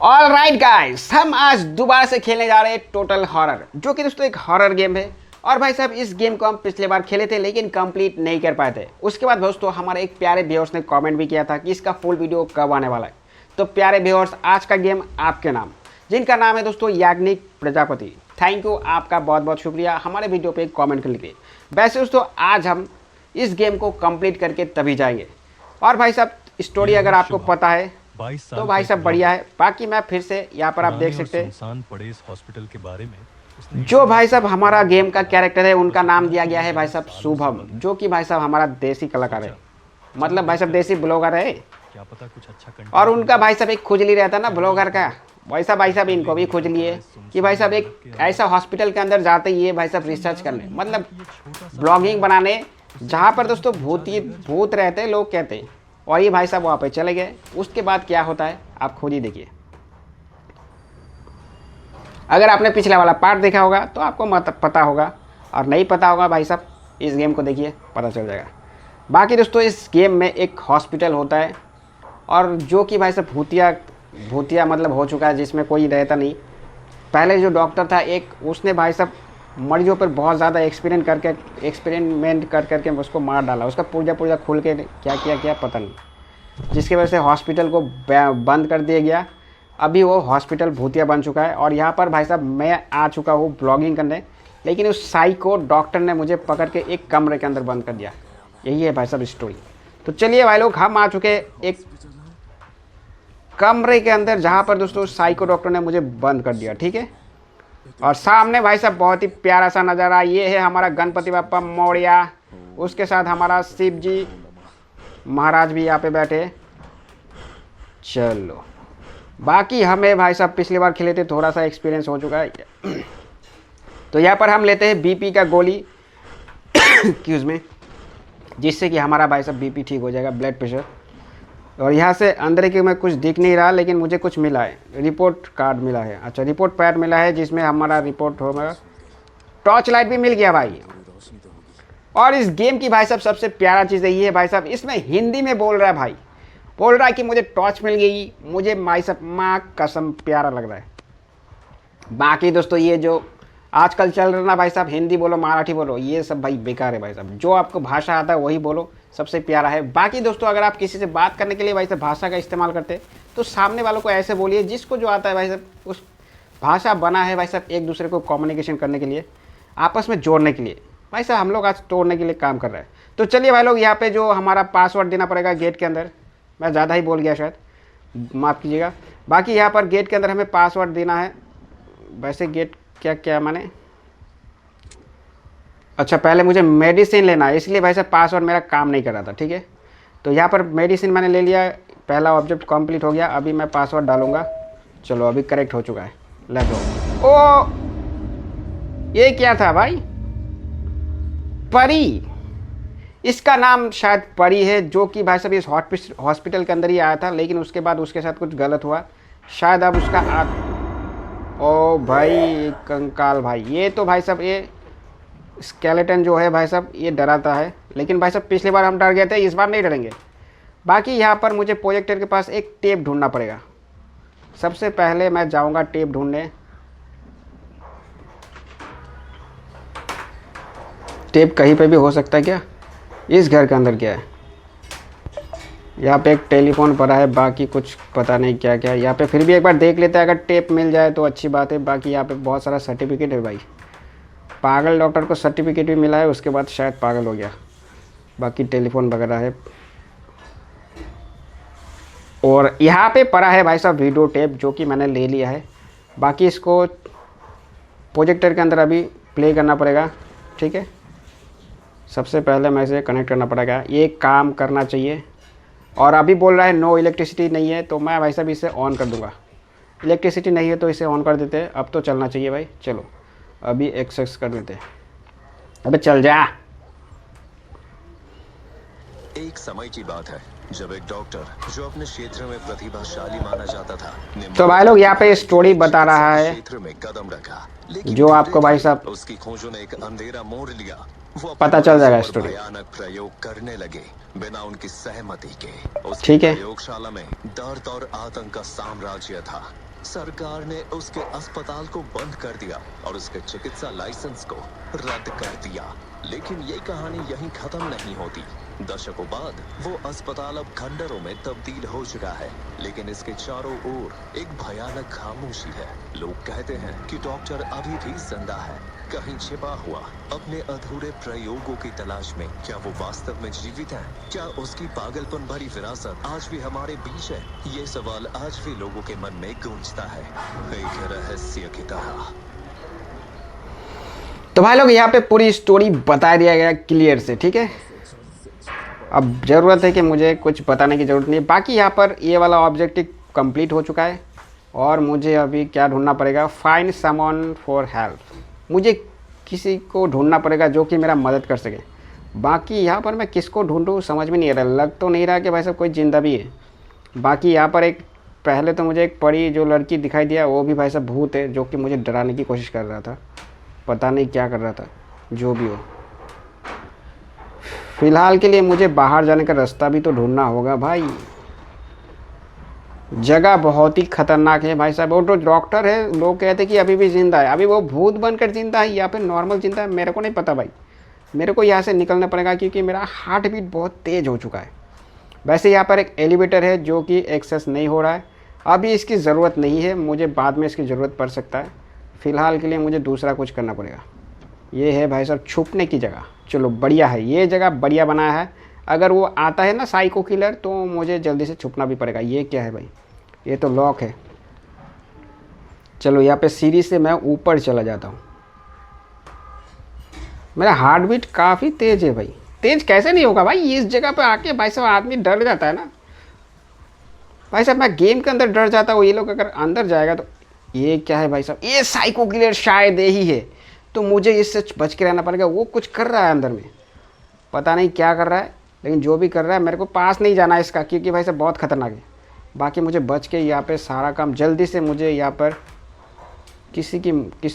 All right guys, हम आज दोबारा से खेलने जा रहे हैं टोटल हॉरर, जो कि दोस्तों एक हॉरर गेम है। और भाई साहब, इस गेम को हम पिछले बार खेले थे लेकिन कंप्लीट नहीं कर पाए थे। उसके बाद दोस्तों हमारे एक प्यारे व्यूअर्स ने कमेंट भी किया था कि इसका फुल वीडियो कब आने वाला है। तो प्यारे व्यूअर्स, आज का गेम आपके नाम, जिनका नाम है दोस्तों याग्निक प्रजापति। थैंक यू, आपका बहुत बहुत शुक्रिया हमारे वीडियो पे कमेंट करने के लिए। वैसे दोस्तों आज हम इस गेम को कंप्लीट करके तभी जाएंगे। और भाई साहब, स्टोरी अगर आपको पता है तो भाई साहब बढ़िया है। बाकी मैं फिर से यहाँ पर आप देख सकते हैं पड़े इस हॉस्पिटल के बारे में जो भाई साहब हमारा गेम का कैरेक्टर है, उनका नाम दिया गया है भाई साहब शुभम, जो कि भाई साहब हमारा देसी कलाकार है, मतलब भाई साहब देसी ब्लॉगर है। क्या पता कुछ अच्छा कंटेंट। और उनका भाई साहब एक खुजली रहता है ना ब्लॉगर का, वैसा भाई साहब इनको भी खुजली है कि भाई साहब एक ऐसा हॉस्पिटल के अंदर जाते ही है भाई साहब रिसर्च करने, मतलब ब्लॉगिंग बनाने, जहाँ पर दोस्तों भूत रहते हैं लोग कहते हैं। और ये भाई साहब वहाँ पे चले गए। उसके बाद क्या होता है आप खुद ही देखिए। अगर आपने पिछला वाला पार्ट देखा होगा तो आपको पता होगा, और नहीं पता होगा भाई साहब इस गेम को देखिए, पता चल जाएगा। बाकी दोस्तों इस गेम में एक हॉस्पिटल होता है, और जो कि भाई साहब भूतिया मतलब हो चुका है, जिसमें कोई रहता नहीं। पहले जो डॉक्टर था एक, उसने भाई साहब मरीजों पर बहुत ज़्यादा एक्सपेरिमेंट कर करके उसको मार डाला। उसका पुर्जा खुल के क्या किया पता नहीं, जिसकी वजह से हॉस्पिटल को बंद कर दिया गया। अभी वो हॉस्पिटल भूतिया बन चुका है। और यहाँ पर भाई साहब मैं आ चुका हूँ ब्लॉगिंग करने, लेकिन उस साइको डॉक्टर ने मुझे पकड़ के एक कमरे के अंदर बंद कर दिया। यही है भाई साहब स्टोरी। तो चलिए भाई लोग, हम आ चुके एक कमरे के अंदर, जहाँ पर दोस्तों साइको डॉक्टर ने मुझे बंद कर दिया। ठीक है, और सामने भाई साहब बहुत ही प्यारा सा नज़ारा, ये है हमारा गणपति बाप्पा मौर्य, उसके साथ हमारा शिव जी महाराज भी यहाँ पे बैठे। चलो, बाकी हमें भाई साहब पिछली बार खेले थे, थोड़ा सा एक्सपीरियंस हो चुका है। तो यहाँ पर हम लेते हैं बीपी का गोली एक्सक्यूज़ में, जिससे कि हमारा भाई साहब बीपी ठीक हो जाएगा, ब्लड प्रेशर। और यहाँ से अंदर के में कुछ दिख नहीं रहा, लेकिन मुझे कुछ मिला है, रिपोर्ट कार्ड मिला है। अच्छा, रिपोर्ट पैड मिला है जिसमें हमारा रिपोर्ट होगा। टॉर्च लाइट भी मिल गया भाई। और इस गेम की भाई साहब सबसे प्यारा चीज़ ये है भाई साहब, इसमें हिंदी में बोल रहा है भाई, बोल रहा है कि मुझे टॉर्च मिल गई। मुझे भाई साहब माँ कसम प्यारा लग रहा है। बाकी दोस्तों ये जो आजकल चल रहा ना भाई साहब, हिंदी बोलो मराठी बोलो, ये सब भाई बेकार है भाई साहब। जो आपको भाषा आता है वही बोलो, सबसे प्यारा है। बाकी दोस्तों अगर आप किसी से बात करने के लिए भाई साहब भाषा का इस्तेमाल करते हैं तो सामने वालों को ऐसे बोलिए जिसको जो आता है भाई साहब। उस भाषा बना है भाई साहब एक दूसरे को कम्युनिकेशन करने के लिए, आपस में जोड़ने के लिए। भाई साहब हम लोग आज तोड़ने के लिए काम कर रहे हैं। तो चलिए भाई लोग, यहाँ पे जो हमारा पासवर्ड देना पड़ेगा गेट के अंदर, मैं ज़्यादा ही बोल गया शायद, माफ़ कीजिएगा। बाकी यहाँ पर गेट के अंदर हमें पासवर्ड देना है। वैसे गेट क्या माने, अच्छा पहले मुझे मेडिसिन लेना है, इसलिए भाई साहब पासवर्ड मेरा काम नहीं कर रहा था। ठीक है, तो यहाँ पर मेडिसिन मैंने ले लिया, पहला ऑब्जेक्ट कंप्लीट हो गया। अभी मैं पासवर्ड डालूंगा। चलो अभी करेक्ट हो चुका है, लेट्स गो। ओ ये क्या था भाई, परी, इसका नाम शायद परी है, जो कि भाई साहब इस हॉस्पिटल के अंदर ही आया था, लेकिन उसके बाद उसके साथ कुछ गलत हुआ शायद। अब उसका ओ भाई कंकाल भाई, ये तो भाई साहब ये स्केलेटन जो है भाई साहब ये डराता है, लेकिन भाई साहब पिछली बार हम डर गए थे, इस बार नहीं डरेंगे। बाकी यहाँ पर मुझे प्रोजेक्टर के पास एक टेप ढूंढना पड़ेगा। सबसे पहले मैं जाऊँगा टेप ढूंढने। टेप कहीं पे भी हो सकता है क्या? इस घर के अंदर क्या है? यहाँ पे एक टेलीफोन पड़ा है, बाकी कुछ पता नहीं क्या क्या। यहाँ पे फिर भी एक बार देख लेते हैं, अगर टेप मिल जाए तो अच्छी बात है। बाकी यहाँ पे बहुत सारा सर्टिफिकेट है भाई, पागल डॉक्टर को सर्टिफिकेट भी मिला है, उसके बाद शायद पागल हो गया। बाकी टेलीफोन वगैरह है, और यहाँ पे पड़ा है भाई साहब वीडियो टेप, जो कि मैंने ले लिया है। बाकी इसको प्रोजेक्टर के अंदर अभी प्ले करना पड़ेगा। ठीक है, सबसे पहले मैं इसे कनेक्ट करना पड़ेगा, ये काम करना चाहिए। और अभी बोल रहा है नो इलेक्ट्रिसिटी नहीं है, तो मैं भाई साहब इसे ऑन कर दूँगा। इलेक्ट्रिसिटी नहीं है तो इसे ऑन कर देते हैं। अब तो चलना चाहिए भाई, चलो अभी एक्सेस कर देते हैं। अबे चल जा। एक समय की बात है जब एक डॉक्टर जो अपने क्षेत्र में प्रतिभाशाली माना जाता था, तो भाई लोग यहाँ पे स्टोरी बता रहा है क्षेत्र में कदम रखा, जो आपको भाई साहब उसकी खोजों ने एक अंधेरा मोड़ लिया। वो पता चल जाएगा स्टोरी। भयानक प्रयोग करने लगे बिना उनकी सहमति के। उसकी ठीक है, प्रयोगशाला में दर्द और आतंक का साम्राज्य था। सरकार ने उसके अस्पताल को बंद कर दिया और उसके चिकित्सा लाइसेंस को रद्द कर दिया। लेकिन ये कहानी यहीं खत्म नहीं होती। दशकों बाद वो अस्पताल अब खंडरों में तब्दील हो चुका है, लेकिन इसके चारों ओर एक भयानक खामोशी है। लोग कहते हैं कि डॉक्टर अभी भी जिंदा है, कहीं छिपा हुआ, अपने अधूरे प्रयोगों की तलाश में। क्या वो वास्तव में जीवित है? क्या उसकी पागलपन भरी विरासत आज भी हमारे बीच है? ये सवाल आज भी लोगों के मन में गूंजता है, एक रहस्य की तरह। तो भाई लोग यहाँ पे पूरी स्टोरी बता दिया गया क्लियर से, ठीक है। अब ज़रूरत है कि मुझे कुछ बताने की ज़रूरत नहीं है। बाकी यहाँ पर ये वाला ऑब्जेक्टिव कंप्लीट हो चुका है और मुझे अभी क्या ढूंढना पड़ेगा, फाइंड समवन फॉर हेल्प। मुझे किसी को ढूंढना पड़ेगा जो कि मेरा मदद कर सके। बाकी यहाँ पर मैं किसको ढूंढूँ समझ में नहीं आ रहा। लग तो नहीं रहा कि भाई साहब कोई जिंदा भी है। बाकी यहाँ पर एक पहले तो मुझे एक परी जो लड़की दिखाई दिया, वो भी भाई साहब भूत है, जो कि मुझे डराने की कोशिश कर रहा था। पता नहीं क्या कर रहा था, जो भी हो। फिलहाल के लिए मुझे बाहर जाने का रास्ता भी तो ढूंढना होगा भाई। जगह बहुत ही खतरनाक है भाई साहब। वो तो डॉक्टर है, लोग कहते हैं कि अभी भी जिंदा है। अभी वो भूत बनकर जिंदा है या फिर नॉर्मल जिंदा है, मेरे को नहीं पता भाई। मेरे को यहाँ से निकलना पड़ेगा क्योंकि मेरा हार्ट बीट बहुत तेज़ हो चुका है। वैसे यहाँ पर एक एलिवेटर है जो कि एक्सेस नहीं हो रहा है। अभी इसकी ज़रूरत नहीं है, मुझे बाद में इसकी ज़रूरत पड़ सकता है। फ़िलहाल के लिए मुझे दूसरा कुछ करना पड़ेगा। ये है भाई साहब छुपने की जगह। चलो बढ़िया है, ये जगह बढ़िया बनाया है। अगर वो आता है ना साइको किलर, तो मुझे जल्दी से छुपना भी पड़ेगा। ये क्या है भाई, ये तो लॉक है। चलो यहाँ पे सीढ़ी से मैं ऊपर चला जाता हूँ। मेरा हार्ट बीट काफ़ी तेज़ है भाई। तेज़ कैसे नहीं होगा भाई, इस जगह पे आके भाई साहब आदमी डर जाता है ना भाई साहब। मैं गेम के अंदर डर जाता हूँ, ये लोग अगर अंदर जाएगा तो। ये क्या है भाई साहब, ये साइको किलर शायद यही है। तो मुझे इससे बच के रहना पड़ेगा। वो कुछ कर रहा है अंदर में, पता नहीं क्या कर रहा है, लेकिन जो भी कर रहा है मेरे को पास नहीं जाना है इसका, क्योंकि भाई साहब बहुत ख़तरनाक है। बाकी मुझे बच के यहाँ पे सारा काम जल्दी से मुझे यहाँ पर किसी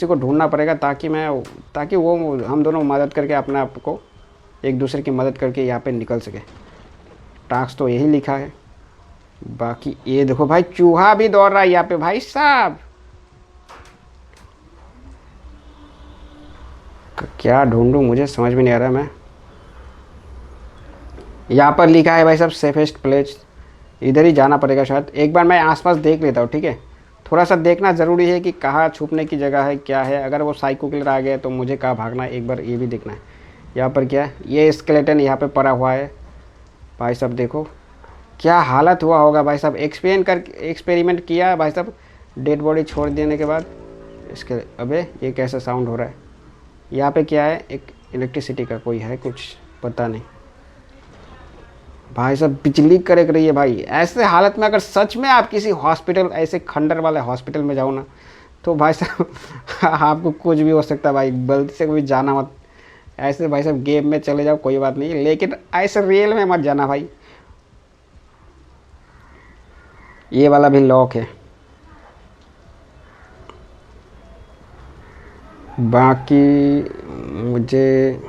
को ढूंढना पड़ेगा, ताकि वो हम दोनों मदद करके अपने आप को एक दूसरे की मदद करके यहाँ पे निकल सके। टास्क तो यही लिखा है। बाकी ये देखो भाई, चूहा भी दौड़ रहा है यहाँ पे भाई साहब। क्या ढूंढूं मुझे समझ में नहीं आ रहा। मैं यहाँ पर लिखा है भाई साहब सेफेस्ट प्लेस, इधर ही जाना पड़ेगा शायद। एक बार मैं आसपास देख लेता हूँ, ठीक है। थोड़ा सा देखना ज़रूरी है कि कहाँ छुपने की जगह है, क्या है। अगर वो साइको किलर आ गया तो मुझे कहाँ भागना है, एक बार ये भी देखना है। यहाँ पर क्या है, ये स्केलेटन यहाँ पे पड़ा हुआ है भाई साहब। देखो क्या हालत हुआ होगा भाई साहब। एक्सपेरिमेंट किया भाई साहब डेड बॉडी छोड़ देने के बाद। इसके अबे ये कैसा साउंड हो रहा है। यहाँ पे क्या है, एक इलेक्ट्रिसिटी का कोई है कुछ, पता नहीं भाई साहब। बिजली कड़क रही है भाई। ऐसे हालत में अगर सच में आप किसी हॉस्पिटल, ऐसे खंडर वाले हॉस्पिटल में जाओ ना, तो भाई साहब आपको कुछ भी हो सकता है भाई। गलती से कोई जाना मत। ऐसे भाई साहब गेम में चले जाओ कोई बात नहीं, लेकिन ऐसे रियल में मत जाना भाई। ये वाला भी लॉक है। बाकी मुझे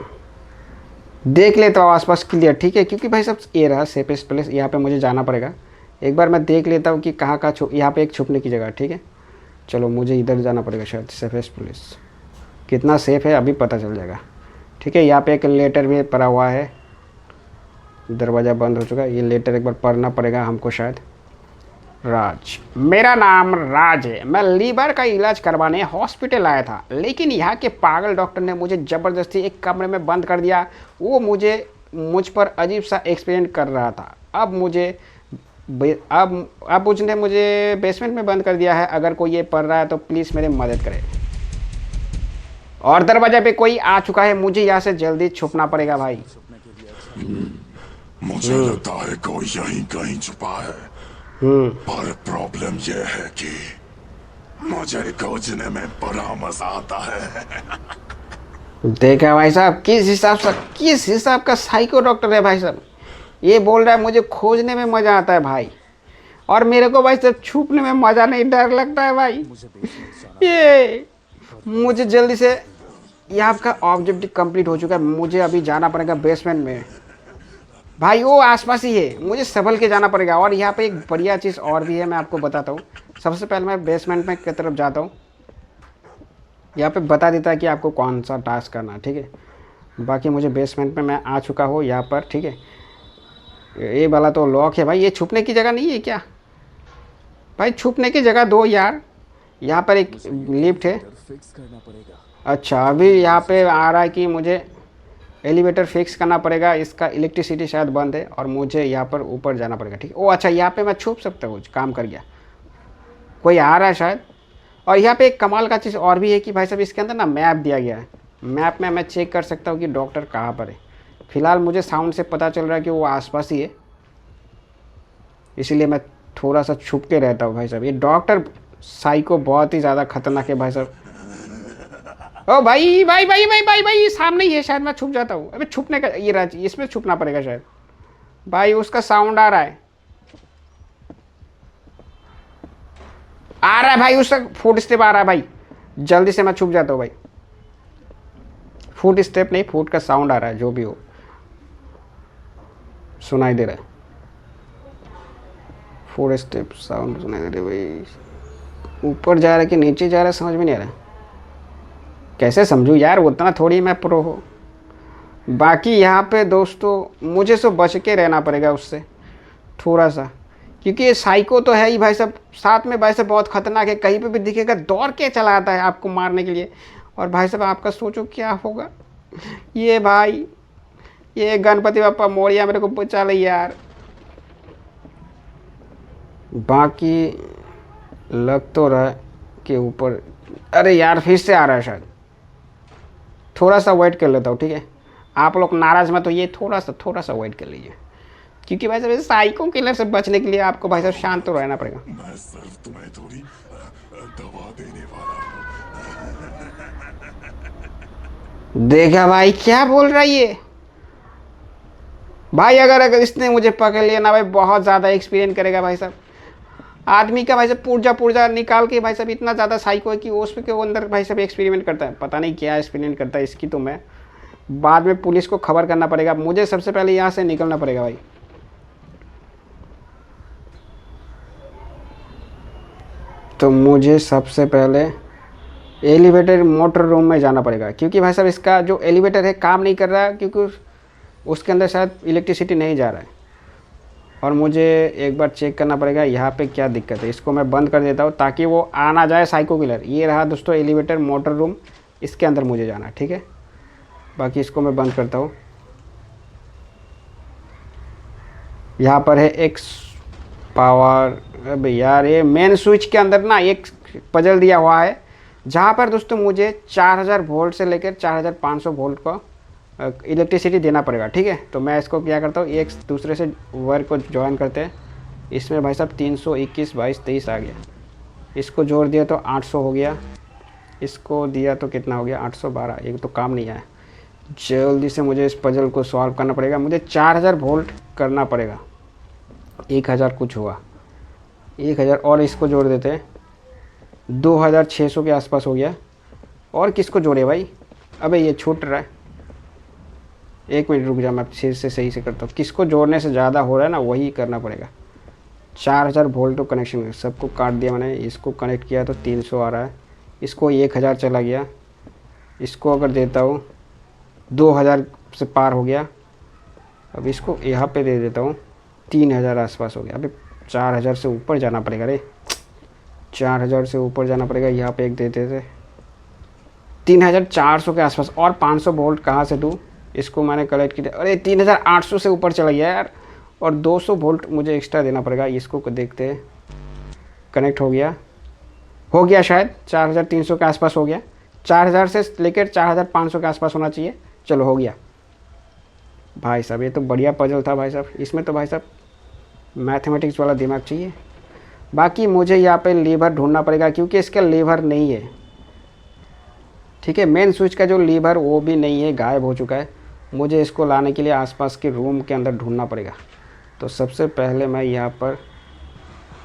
देख लेता हूँ आसपास क्लियर, ठीक है। क्योंकि भाई साहब ये रहा सेफेस्ट प्लेस, यहाँ पे मुझे जाना पड़ेगा। एक बार मैं देख लेता हूँ कि कहाँ कहाँ यहाँ पे एक छुपने की जगह, ठीक है। चलो मुझे इधर जाना पड़ेगा शायद। सेफेस्ट प्लेस कितना सेफ़ है अभी पता चल जाएगा, ठीक है। यहाँ पे एक लेटर भी पड़ा हुआ है, दरवाज़ा बंद हो चुका है। ये लेटर एक बार पढ़ना पड़ेगा हमको शायद। राज, मेरा नाम राज है। मैं लीवर का इलाज करवाने हॉस्पिटल आया था, लेकिन यहाँ के पागल डॉक्टर ने मुझे ज़बरदस्ती एक कमरे में बंद कर दिया। वो मुझ पर अजीब सा एक्सपेरिमेंट कर रहा था। अब उसने मुझे बेसमेंट में बंद कर दिया है। अगर कोई ये पढ़ रहा है तो प्लीज़ मेरी मदद करे। और दरवाजे पे कोई आ चुका है, मुझे यहाँ से जल्दी छुपना पड़ेगा भाई। मुझे लगता है कोई यहीं कहीं छुपा है, पर प्रॉब्लम यह है कि मुझे खोजने में बड़ा मजा आता है। देखा भाई साहब, किस हिसाब का साइको डॉक्टर है भाई साहब। ये बोल रहा है मुझे खोजने में मजा आता है भाई, और मेरे को भाई साहब छुपने में मजा नहीं, डर लगता है भाई। ये मुझे जल्दी से, ये आपका ऑब्जेक्टिव कंप्लीट हो चुका है। मुझे अभी जाना पड़ेगा बेसमेंट में। भाई वो आसपास ही है, मुझे संभल के जाना पड़ेगा। और यहाँ पे एक बढ़िया चीज़ और भी है, मैं आपको बताता हूँ। सबसे पहले मैं बेसमेंट में की तरफ जाता हूँ, यहाँ पे बता देता है कि आपको कौन सा टास्क करना है, ठीक है। बाकी मुझे बेसमेंट में मैं आ चुका हूँ यहाँ पर, ठीक है। ये वाला तो लॉक है भाई, ये छुपने की जगह नहीं है क्या भाई? छुपने की जगह दो यार। यहाँ पर एक लिफ्ट है। अच्छा, अभी यहाँ पे आ रहा है कि मुझे एलिवेटर फिक्स करना पड़ेगा, इसका इलेक्ट्रिसिटी शायद बंद है और मुझे यहाँ पर ऊपर जाना पड़ेगा, ठीक है। ओ अच्छा, यहाँ पे मैं छुप सकता हूँ, काम कर गया। कोई आ रहा है शायद। और यहाँ पे एक कमाल का चीज़ और भी है कि भाई साहब इसके अंदर ना मैप दिया गया है। मैप में मैं चेक कर सकता हूँ कि डॉक्टर कहाँ पर है। फिलहाल मुझे साउंड से पता चल रहा है कि वो आसपास ही है, इसीलिए मैं थोड़ा सा छुप के रहता हूँ भाई साहब। ये डॉक्टर साइको बहुत ही ज़्यादा खतरनाक है भाई साहब। ओ भाई भाई भाई भाई भाई भाई सामने ही है शायद, मैं छुप जाता हूँ। अबे छुपने का ये राज, इसमें छुपना पड़ेगा शायद। भाई उसका साउंड आ रहा है, भाई उसका फुट स्टेप आ रहा है भाई। जल्दी से मैं छुप जाता हूँ भाई। फुट स्टेप नहीं, फुट का साउंड आ रहा है, जो भी हो सुनाई दे रहा है। फुट स्टेप साउंड सुनाई दे रहा है भाई। ऊपर जा रहा है कि नीचे जा रहा है समझ में नहीं आ रहा। कैसे समझूँ यार, उतना थोड़ी मैं प्रो हो। बाकी यहाँ पे दोस्तों मुझे सो बच के रहना पड़ेगा उससे थोड़ा सा, क्योंकि ये साइको तो है ही भाई साहब, साथ में भाई साहब बहुत खतरनाक है। कहीं पे भी दिखेगा दौड़ के चला आता है आपको मारने के लिए। और भाई साहब आपका सोचो क्या होगा। ये भाई, ये गणपति बापा मोरिया मेरे को बचा ले यार। बाकी लग तो रहा है कि ऊपर, अरे यार फिर से आ रहा है शायद। थोड़ा सा वेट कर लेता हूँ, ठीक है। आप लोग नाराज मत होइए, थोड़ा सा वेट कर लीजिए, क्योंकि भाई साहब साइको किलर से बचने के लिए आपको भाई साहब शांत तो रहना पड़ेगा। मैं सिर्फ तुम्हें थोड़ी दवा देने वाला हूँ। देखा भाई क्या बोल रहा है ये भाई। अगर इसने मुझे पकड़ लिया ना भाई, बहुत ज़्यादा एक्सपीरियंस करेगा भाई साहब। आदमी का भाई साहब पुर्जा निकाल के भाई साहब इतना ज़्यादा साइको है कि उस पे के अंदर भाई साहब एक्सपेरिमेंट करता है। पता नहीं क्या एक्सपेरिमेंट करता है इसकी, तो मैं बाद में पुलिस को खबर करना पड़ेगा। मुझे सबसे पहले यहाँ से निकलना पड़ेगा भाई। तो मुझे सबसे पहले एलिवेटर मोटर रूम में जाना पड़ेगा, क्योंकि भाई साहब इसका जो एलिवेटर है काम नहीं कर रहा है, क्योंकि उसके अंदर शायद इलेक्ट्रिसिटी नहीं जा रहा है। और मुझे एक बार चेक करना पड़ेगा यहाँ पे क्या दिक्कत है। इसको मैं बंद कर देता हूँ ताकि वो आ ना जाए साइको किलर। ये रहा दोस्तों एलिवेटर मोटर रूम, इसके अंदर मुझे जाना, ठीक है। बाकी इसको मैं बंद करता हूँ। यहाँ पर है एक पावर। अब यार ये मेन स्विच के अंदर ना एक पजल दिया हुआ है, जहाँ पर दोस्तों मुझे 4000 वोल्ट से लेकर 4500 वोल्ट का इलेक्ट्रिसिटी देना पड़ेगा, ठीक है। तो मैं इसको क्या करता हूँ, एक दूसरे से वायर को ज्वाइन करते हैं। इसमें भाई साहब 321 22 23 आ गया। इसको जोड़ दिया तो 800 हो गया। इसको दिया तो कितना हो गया, 812। एक तो काम नहीं आया। जल्दी से मुझे इस पजल को सॉल्व करना पड़ेगा। मुझे 4000 वोल्ट करना पड़ेगा। 1000 कुछ हुआ, 1000 और इसको जोड़ देते हैं, 2600 के आसपास हो गया। और किसको जोड़े भाई, अबे ये छूट रहा है। एक मिनट रुक जा, मैं फिर से सही से करता हूँ। किसको जोड़ने से ज़्यादा हो रहा है ना वही करना पड़ेगा। 4000 वोल्ट तो कनेक्शन सबको काट दिया मैंने। इसको कनेक्ट किया तो 300 आ रहा है। इसको 1000 चला गया। इसको अगर देता हूँ 2000 से पार हो गया। अब इसको यहाँ पे दे देता हूँ, 3000 आसपास हो गया। अभी 4000 से ऊपर जाना पड़ेगा रे, 4000 से ऊपर जाना पड़ेगा। यहाँ पे एक देते थे 3400 के आसपास। और 500 वोल्ट कहाँ से दूँ, इसको मैंने कलेक्ट किया। अरे 3800 से ऊपर चला गया यार। और 200 वोल्ट मुझे एक्स्ट्रा देना पड़ेगा। इसको देखते हैं, कनेक्ट हो गया शायद 4300 के आसपास हो गया। 4000 से लेकर 4500 के आसपास होना चाहिए। चलो हो गया भाई साहब। ये तो बढ़िया पजल था भाई साहब। इसमें तो भाई साहब मैथमेटिक्स वाला दिमाग चाहिए। बाकी मुझे यहाँ पे लीवर ढूंढना पड़ेगा, क्योंकि इसका लीवर नहीं है, ठीक है। मेन स्विच का जो लीवर वो भी नहीं है, गायब हो चुका है। मुझे इसको लाने के लिए आसपास के रूम के अंदर ढूंढना पड़ेगा। तो सबसे पहले मैं यहाँ पर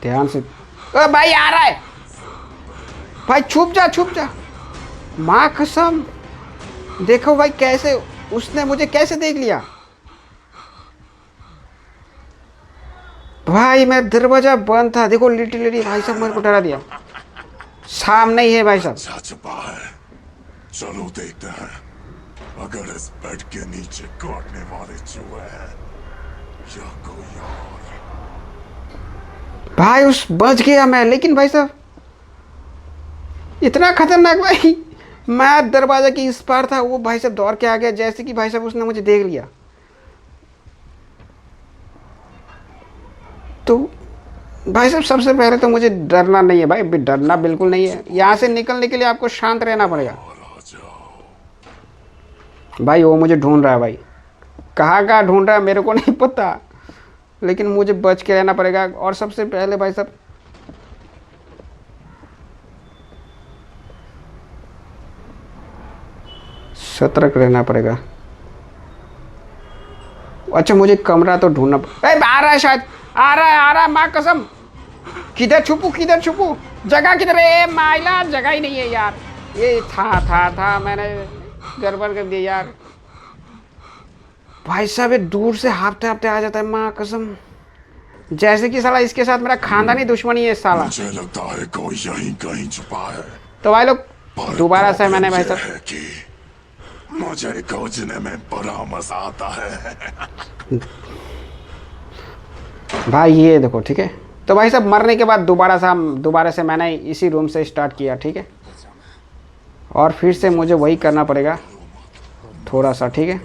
ध्यान से, ओ भाई आ रहा है भाई, छुप जा। माँ कसम, देखो भाई कैसे उसने मुझे कैसे देख लिया। भाई मैं दरवाजा बंद था, देखो लिटरली भाई साहब मेरे को डरा दिया। सामने ही है भाई साहब। अच्छा छुपा है, चलो देखते हैं। अगर इस बेड के नीचे काटने वाले चूहे हैं या कोई और। भाई उस बच गया मैं, लेकिन भाई साहब इतना खतरनाक भाई, मैं दरवाजा की इस पार था, वो भाई साहब दौड़ के आ गया, जैसे कि भाई साहब उसने मुझे देख लिया। तो भाई साहब सबसे पहले तो मुझे डरना नहीं है भाई, डरना बिल्कुल नहीं है। यहाँ से निकलने के लिए आपको शांत रहना पड़ेगा। भाई वो मुझे ढूंढ रहा है भाई, कहाँ ढूंढ रहा है मेरे को नहीं पता, लेकिन मुझे बच के रहना पड़ेगा। और सबसे पहले भाई साहब सतर्क रहना पड़ेगा। अच्छा मुझे कमरा तो ढूंढना आ रहा है, शायद आ रहा है माँ कसम। किधर छुपू जगह किधर है? माइला जगह ही नहीं है यार। ये था मैंने गड़बड़ कर दिया यार। भाई साहब ये दूर से हाँफते आ जाता है माँ कसम, जैसे कि साला इसके साथ मेरा खानदानी दुश्मनी है साला। मुझे लगता है कोई यहीं कहीं छुपा है। तो भाई लोग दोबारा से मैंने भाई साहब कि मुझे खोजने में बड़ा मजा आता है। भाई ये देखो ठीक है। तो भाई साहब मरने के बाद दोबारा से मैंने इसी रूम से स्टार्ट किया, ठीक है। और फिर से मुझे वही करना पड़ेगा थोड़ा सा, ठीक है।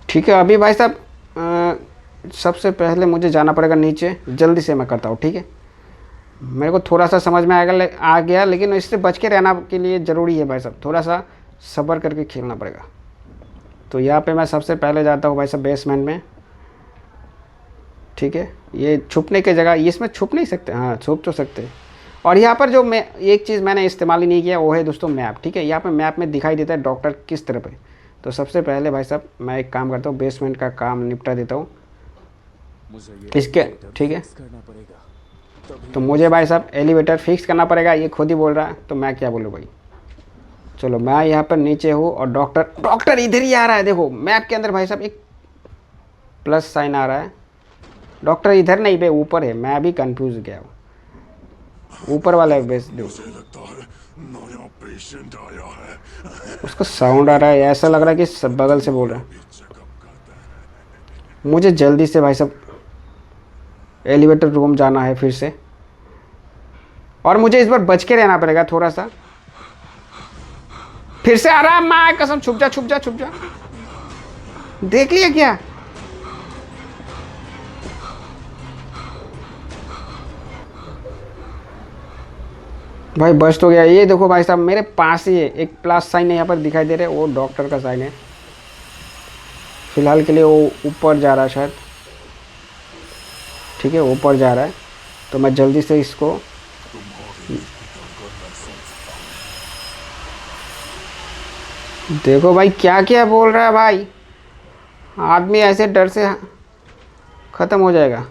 ठीक है अभी भाई साहब सबसे पहले मुझे जाना पड़ेगा नीचे, जल्दी से मैं करता हूँ, ठीक है। मेरे को थोड़ा सा समझ में आ गया, लेकिन इससे बच के रहना के लिए ज़रूरी है भाई साहब, थोड़ा सा सब्र करके खेलना पड़ेगा। तो यहाँ पे मैं सबसे पहले जाता हूँ भाई साहब बेसमेंट में, ठीक है। ये छुपने की जगह, इसमें छुप नहीं सकते, हाँ छुप तो सकते। और यहाँ पर जो मैं एक चीज़ मैंने इस्तेमाल ही नहीं किया वो है दोस्तों मैप, ठीक है। यहाँ पे मैप में दिखाई देता है डॉक्टर किस तरह पे। तो सबसे पहले भाई साहब मैं एक काम करता हूँ, बेसमेंट का काम निपटा देता हूँ इसके, ठीक है। तो मुझे भाई साहब एलिवेटर फिक्स करना पड़ेगा, ये खुद ही बोल रहा है तो मैं क्या बोलूँ भाई। चलो मैं यहाँ पर नीचे हूँ और डॉक्टर इधर ही आ रहा है। देखो मैप के अंदर भाई साहब एक प्लस साइन आ रहा है, डॉक्टर इधर नहीं बे ऊपर है, मैं अभी कंफ्यूज गया हूँ। ऊपर वाला है बेस, मुझे लगता है नया पेशेंट आया है। उसका साउंड आ रहा है, ऐसा लग रहा है कि सब बगल से बोल रहा है। मुझे जल्दी से भाई साहब एलिवेटर रूम जाना है फिर से, और मुझे इस बार बच के रहना पड़ेगा थोड़ा सा। फिर से आ रहा है माँ कसम, छुप जा। देख लिया क्या? भाई बच तो गया। ये देखो भाई साहब मेरे पास ही है, एक प्लस साइन है यहाँ पर दिखाई दे रहा है, वो डॉक्टर का साइन है। फिलहाल के लिए वो ऊपर जा रहा है शायद, ठीक है ऊपर जा रहा है। तो मैं जल्दी से इसको देखो भाई क्या क्या बोल रहा है भाई, आदमी ऐसे डर से ख़त्म हो जाएगा।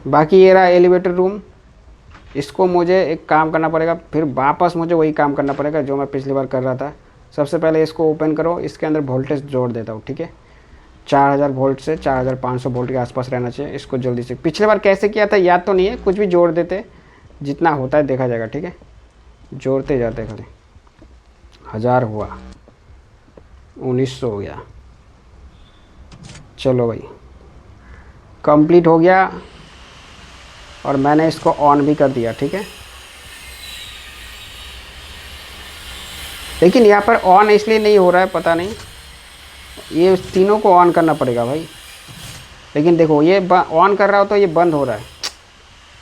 बाकी ये रहा एलिवेटर रूम, इसको मुझे एक काम करना पड़ेगा, फिर वापस मुझे वही काम करना पड़ेगा जो मैं पिछली बार कर रहा था। सबसे पहले इसको ओपन करो, इसके अंदर वोल्टेज जोड़ देता हूँ, ठीक है। 4000 वोल्ट से 4500 वोल्ट के आसपास रहना चाहिए। इसको जल्दी से, पिछले बार कैसे किया था याद तो नहीं है, कुछ भी जोड़ देते, जितना होता है देखा जाएगा, ठीक है। जोड़ते जाते खाली। 1000 हुआ, 1900 हो गया। चलो भाई कंप्लीट हो गया, और मैंने इसको ऑन भी कर दिया, ठीक है। लेकिन यहाँ पर ऑन इसलिए नहीं हो रहा है पता नहीं, ये तीनों को ऑन करना पड़ेगा भाई। लेकिन देखो ये ऑन कर रहा हो तो ये बंद हो रहा है,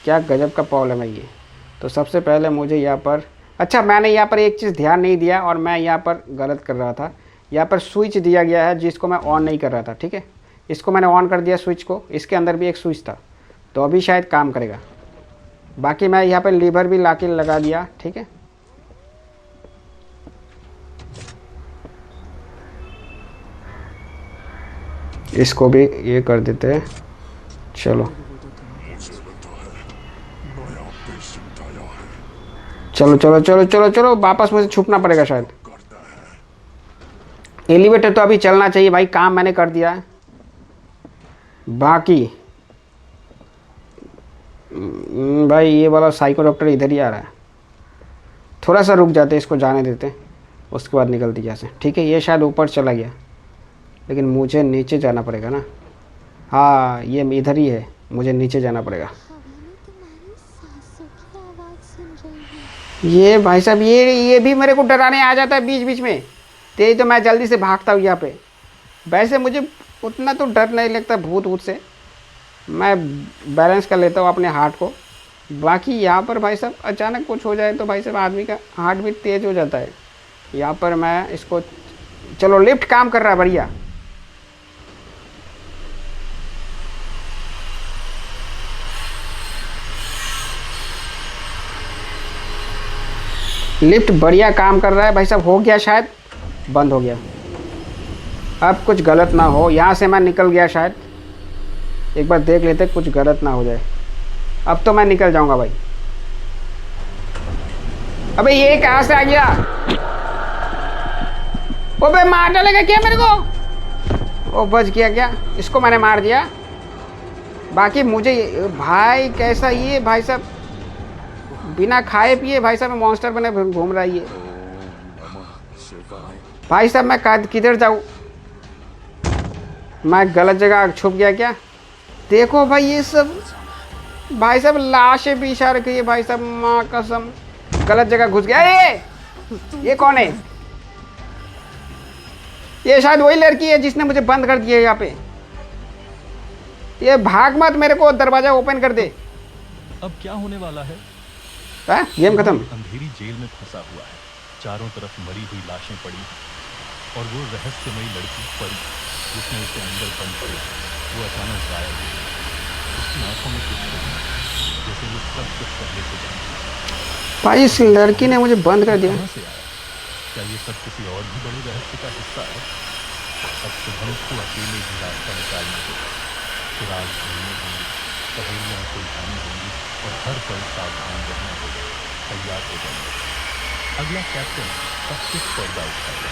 क्या गजब का प्रॉब्लम है ये। तो सबसे पहले मुझे यहाँ पर, अच्छा मैंने यहाँ पर एक चीज़ ध्यान नहीं दिया और मैं यहाँ पर गलत कर रहा था। यहाँ पर स्विच दिया गया है जिसको मैं ऑन नहीं कर रहा था, ठीक है। इसको मैंने ऑन कर दिया स्विच को, इसके अंदर भी एक स्विच था, तो अभी शायद काम करेगा। बाकी मैं यहाँ पर लीवर भी लाके लगा दिया, ठीक है। इसको भी ये कर देते हैं। चलो चलो वापस मुझे छुपना पड़ेगा शायद। एलिवेटर तो अभी चलना चाहिए भाई, काम मैंने कर दिया है। बाकी भाई ये वाला साइको डॉक्टर इधर ही आ रहा है, थोड़ा सा रुक जाते, इसको जाने देते, उसके बाद निकलती यहाँ से। ठीक है, ये शायद ऊपर चला गया, लेकिन मुझे नीचे जाना पड़ेगा ना। हाँ ये इधर ही है, मुझे नीचे जाना पड़ेगा। ये भाई साहब ये भी मेरे को डराने आ जाता है बीच बीच में, ते तो मैं जल्दी से भागता हूँ यहाँ पे। वैसे मुझे उतना तो डर नहीं लगता भूत भूत से, मैं बैलेंस कर लेता हूँ अपने हार्ट को। बाकी यहाँ पर भाई साहब अचानक कुछ हो जाए तो भाई साहब आदमी का हार्ट बीट तेज़ हो जाता है। यहाँ पर मैं इसको, चलो लिफ्ट काम कर रहा है बढ़िया। लिफ्ट बढ़िया काम कर रहा है भाई साहब। हो गया शायद, बंद हो गया। अब कुछ गलत ना हो, यहाँ से मैं निकल गया शायद, एक बार देख लेते कुछ गलत ना हो जाए। अब तो मैं निकल जाऊंगा भाई। अबे ये कहाँ से आ गया? ओबे मार डालेगा क्या मेरे को? ओ बच गया क्या? इसको मैंने मार दिया। बाकी मुझे भाई कैसा ये भाई साहब बिना खाए पिए भाई साहब मॉन्स्टर बने घूम रहा है ये। भाई साहब मैं किधर जाऊँ? मैं गलत जगह छुप गया क्या? देखो भाई ये सब भाई साहब लाशें भी इशारा रखी है भाई साहब, माँ कसम गलत जगह घुस गया। ये कौन है? ये शायद वही लड़की है जिसने मुझे बंद कर दिया यहाँ पे। ये भाग मत, मेरे को दरवाजा ओपन कर दे। अब क्या होने वाला है? गेम खत्म। अंधेरी जेल में फंसा हुआ है, चारों तरफ मरी हुई लाशें पड़ी हैं, और वो रहस्यमयी लड़की परी जिसने उसे अंदर बंद किया, वो अचानक गायब हो गई। उसकी आंखों में कुछ नहीं, जैसे वो सब कुछ पहले से जानती। भाई इस लड़की ने मुझे बंद कर दिया। कहाँ से आया? क्या ये सब किसी और भी बड़े रहस्य का हिस्सा है? अब शुभम को अकेले ही रास्ता निकालना होगा। चिराग ढूंढने होंगे, पहेलियां सुलझानी होंगी, और हर पल सावधान रहना होगा। तैयार हो जाएंगे। अगला कैप्टन सब कुछ पर्दा उठाएगा।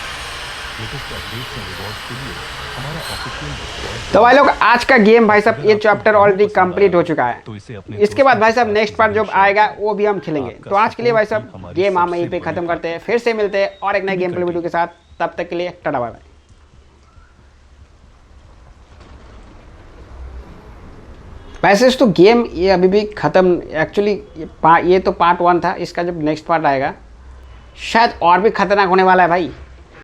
लेटेस्ट अपडेट्स और रिवॉर्ड्स के लिए हमारा ऑफिशियल डिस्कॉर्ड। तो भाई लोग आज का गेम भाई साहब ये चैप्टर ऑलरेडी कंप्लीट हो चुका है। तो इसे अपने इसके बाद भाई साहब नेक्स्ट पार्ट जब आएगा वो भी हम खेलेंगे। तो आज के लिए भाई साहब गेम हम यहीं पे खत्म करते हैं, फिर से मिलते हैं और एक नए गेम प्ले वीडियो के साथ। तब तक के लिए टाटा बाय बाय। वैसे तो गेम ये अभी भी ख़त्म, एक्चुअली ये तो पार्ट 1 था। इसका जब नेक्स्ट पार्ट आएगा शायद और भी खतरनाक होने वाला है भाई।